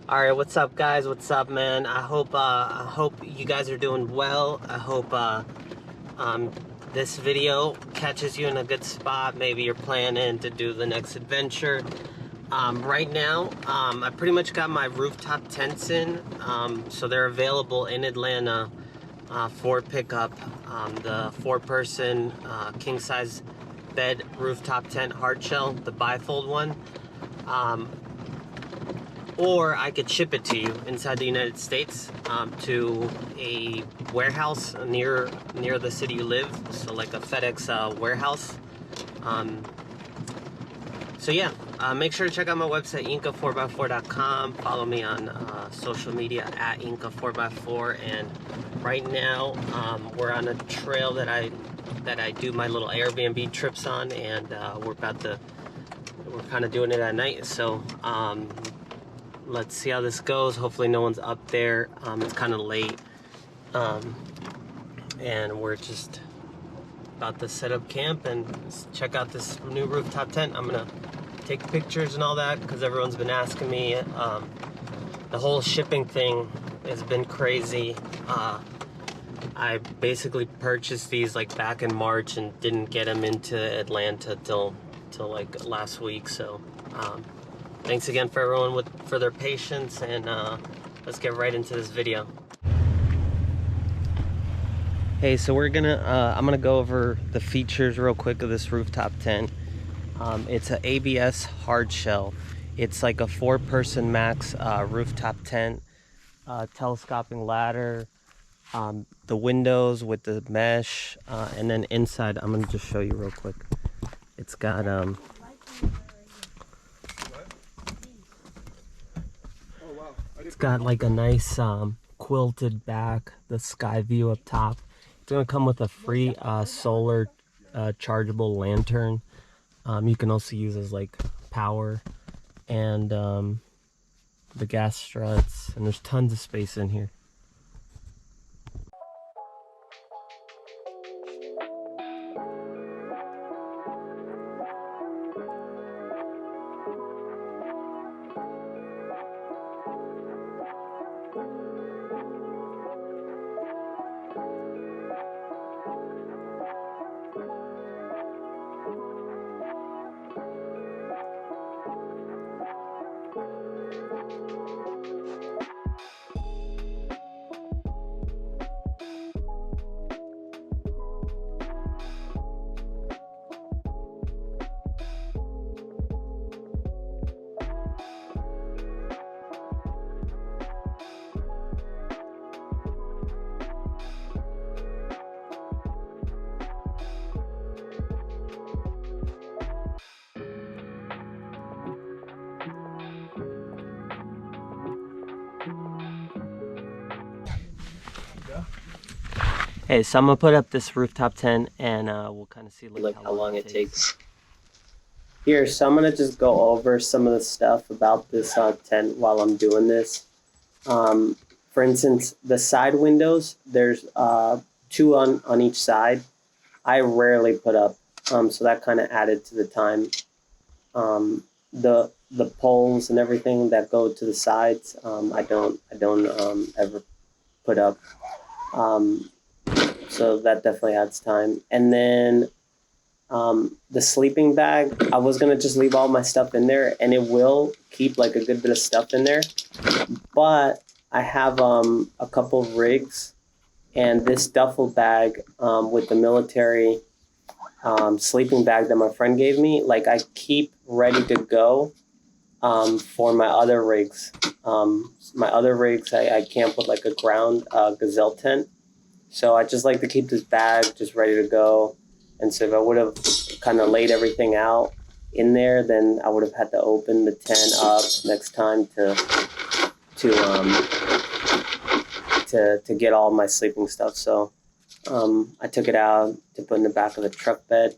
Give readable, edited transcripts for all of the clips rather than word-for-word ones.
All right, what's up, guys? What's up, man? I hope you guys are doing well. I hope this video catches you in a good spot. Maybe you're planning to do the next adventure. Right now, I pretty much got my rooftop tents in, so they're available in Atlanta for pickup. The 4-person king size bed rooftop tent hard shell, the bifold one. Or I could ship it to you inside the United States to a warehouse near the city you live, so like a FedEx warehouse. So yeah, make sure to check out my website, inca4x4.com. Follow me on social media at inca4x4. And right now, we're on a trail that I do my little Airbnb trips on, and we're kind of doing it at night. So let's see how this goes. Hopefully no one's up there. It's kind of late, and we're just about to set up camp and check out this new rooftop tent. I'm gonna take pictures and all that because everyone's been asking me. The whole shipping thing has been crazy. I basically purchased these like back in March and didn't get them into Atlanta till like last week. So thanks again for everyone for their patience, and let's get right into this video. Hey, so I'm gonna go over the features real quick of this rooftop tent. It's an ABS hard shell. It's like a 4-person max rooftop tent, telescoping ladder, the windows with the mesh, and then inside, I'm gonna just show you real quick. It's got like a nice quilted back, the sky view up top. It's gonna come with a free solar chargeable lantern. You can also use as like power, and the gas struts, and there's tons of space in here. Hey, so I'm gonna put up this rooftop tent, and we'll kind of see like how long it takes. Here, so I'm gonna just go over some of the stuff about this tent while I'm doing this. For instance, the side windows, there's 2 on each side. I rarely put up, so that kind of added to the time. The poles and everything that go to the sides, I don't ever put up. So that definitely adds time. And then the sleeping bag, I was gonna just leave all my stuff in there, and it will keep like a good bit of stuff in there. But I have a couple of rigs, and this duffel bag with the military sleeping bag that my friend gave me, like I keep ready to go for my other rigs. I camp with like a ground gazelle tent. So I just like to keep this bag just ready to go. And so if I would have kind of laid everything out in there, then I would have had to open the tent up next time to get all my sleeping stuff. So I took it out to put in the back of the truck bed.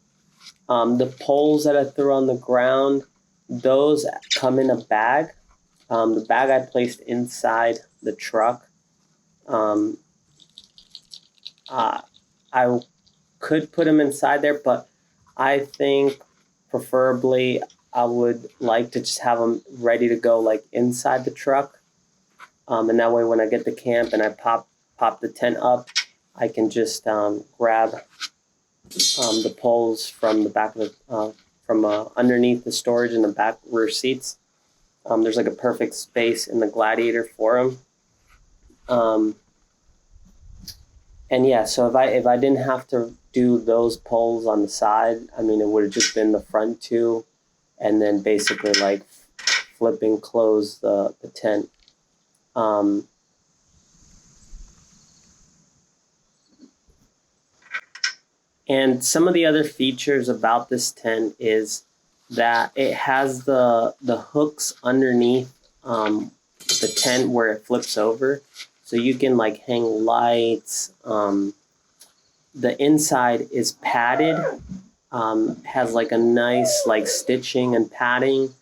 The poles that I threw on the ground, those come in a bag. The bag I placed inside the truck. I could put them inside there, but I think preferably I would like to just have them ready to go like inside the truck. And that way when I get to camp and I pop the tent up, I can just grab the poles from the back of the, from underneath the storage in the back rear seats. There's like a perfect space in the Gladiator for them. And yeah, so if I didn't have to do those poles on the side, I mean, it would have just been the front two, and then basically like flip and close the tent. And some of the other features about this tent is that it has the hooks underneath the tent where it flips over, so you can like hang lights. The inside is padded, has like a nice like stitching and padding.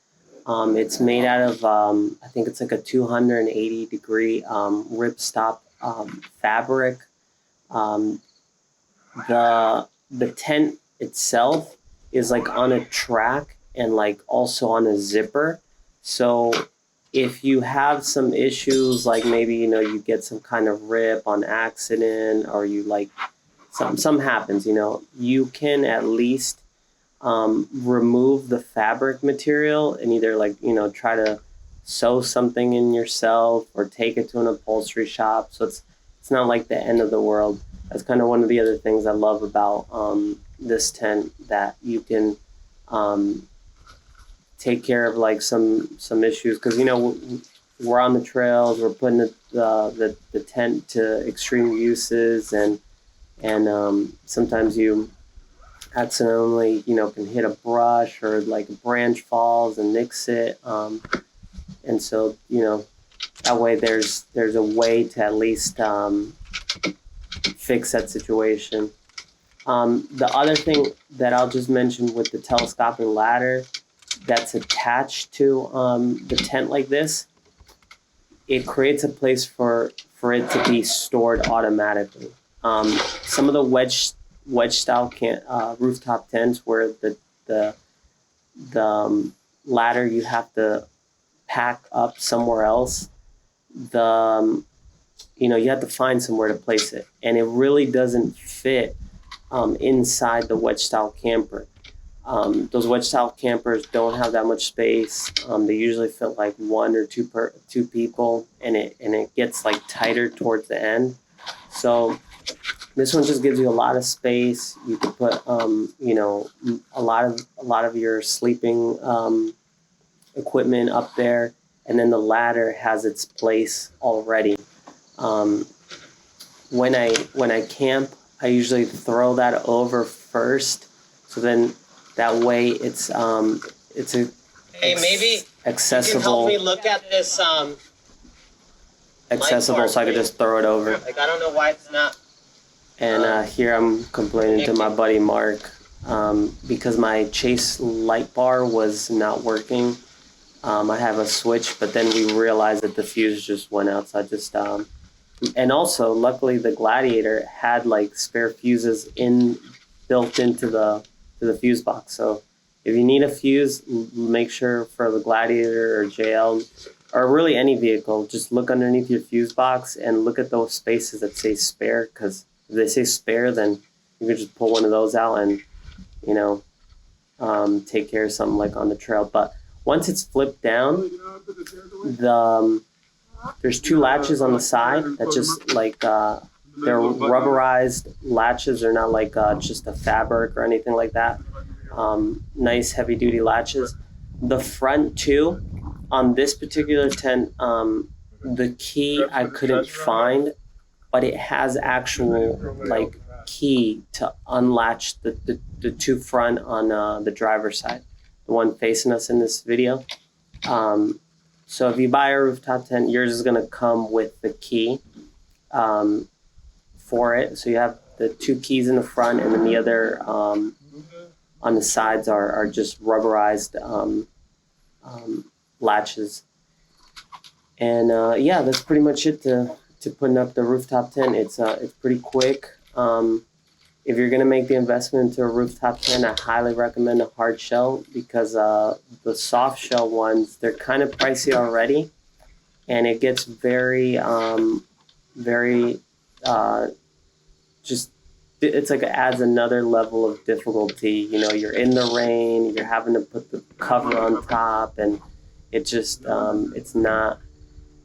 It's made out of I think it's like a 280 degree ripstop fabric. The tent itself is like on a track and like also on a zipper. So if you have some issues, like maybe, you know, you get some kind of rip on accident, or you like something happens, you know, you can at least remove the fabric material and either like, you know, try to sew something in yourself or take it to an upholstery shop. So it's not like the end of the world. That's kind of one of the other things I love about this tent, that you can take care of like some issues, because, you know, we're on the trails, we're putting the tent to extreme uses, and sometimes you accidentally, you know, can hit a brush, or like a branch falls and nicks it, and so, you know, that way there's a way to at least fix that situation. The other thing that I'll just mention with the telescopic ladder that's attached to the tent like this, it creates a place for it to be stored automatically. Some of the wedge style rooftop tents where the ladder you have to pack up somewhere else, you know, you have to find somewhere to place it, and it really doesn't fit inside the wedge style camper. Those wedge style campers don't have that much space. They usually fit like one or two people, and it gets like tighter towards the end. So this one just gives you a lot of space. You can put you know, a lot of your sleeping equipment up there, and then the ladder has its place already. When I camp, I usually throw that over first, so then that way it's maybe accessible. You can help me look at this accessible, so I could just throw it over. Like, I don't know why it's not. And here I'm complaining to my buddy Mark because my Chase light bar was not working. I have a switch, but then we realized that the fuse just went out, so I just and also luckily the Gladiator had like spare fuses built into the fuse box. So if you need a fuse, make sure for the Gladiator or JL or really any vehicle, just look underneath your fuse box and look at those spaces that say spare, because if they say spare, then you can just pull one of those out and, you know, take care of something like on the trail. But once it's flipped down, there's two latches on the side that just like they're rubberized latches. They're not like just a fabric or anything like that. Nice heavy duty latches. The front two on this particular tent, the key I couldn't find, but it has actual like key to unlatch the two front on the driver's side, the one facing us in this video. So if you buy a rooftop tent, yours is going to come with the key for it. So you have the two keys in the front, and then the other on the sides are just rubberized latches. And yeah, that's pretty much it to putting up the rooftop tent. It's pretty quick. If you're going to make the investment into a rooftop tent, I highly recommend a hard shell, because the soft shell ones, they're kind of pricey already. and it gets very very just, it's like it adds another level of difficulty. You know, you're in the rain, you're having to put the cover on top, and it just it's not.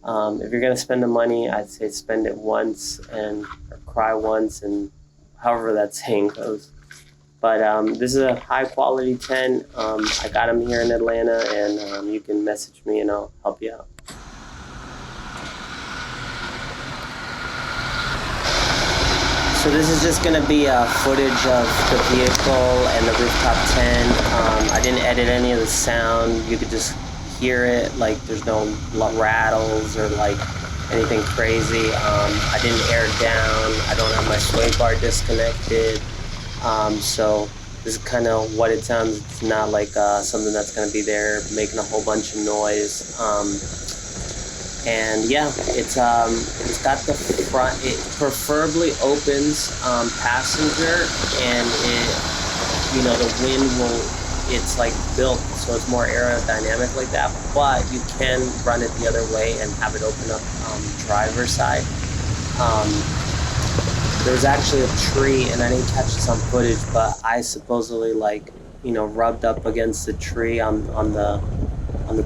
If you're gonna spend the money, I'd say spend it once and or cry once, and however that saying goes. But this is a high quality tent. I got them here in Atlanta, and you can message me and I'll help you out. So this is just going to be footage of the vehicle and the rooftop tent. I didn't edit any of the sound. You could just hear it. Like, there's no rattles or like anything crazy. I didn't air it down. I don't have my sway bar disconnected. So this is kind of what it sounds. It's not like something that's going to be there making a whole bunch of noise. And yeah, it's got the front. It preferably opens passenger, and it, you know, the wind will. It's like built so it's more aerodynamic like that. But you can run it the other way and have it open up driver's side. There was actually a tree, and I didn't catch this on footage, but I supposedly, like, you know, rubbed up against the tree on the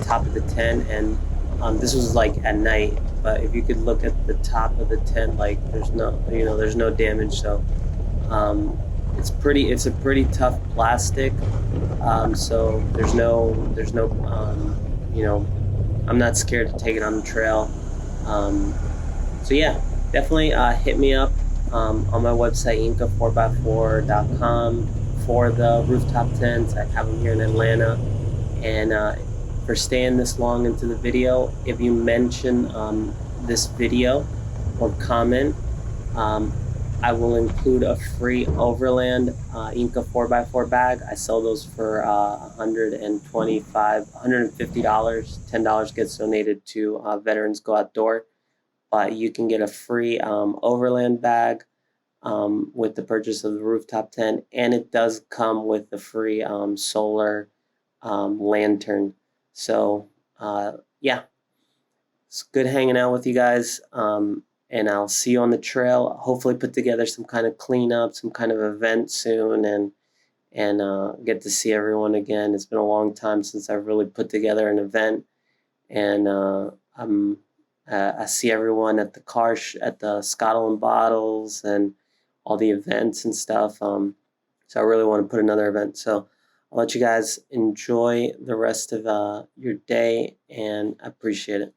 top of the tent, and this was like at night. But if you could look at the top of the tent, like, there's no, you know, there's no damage. So it's a pretty tough plastic. So there's no you know, I'm not scared to take it on the trail. So yeah, definitely hit me up on my website, inca4x4.com, for the rooftop tents. I have them here in Atlanta. And for staying this long into the video, if you mention this video or comment, I will include a free Overland Inca 4x4 bag. I sell those for $150. $10 gets donated to Veterans Go Outdoor. But you can get a free Overland bag with the purchase of the rooftop tent, and it does come with the free solar lantern. So yeah, it's good hanging out with you guys, and I'll see you on the trail. Hopefully put together some kind of cleanup, some kind of event soon, and get to see everyone again. It's been a long time since I've really put together an event, and I see everyone at the at the Scotland Bottles and all the events and stuff. So I really want to put another event. So I'll let you guys enjoy the rest of your day, and I appreciate it.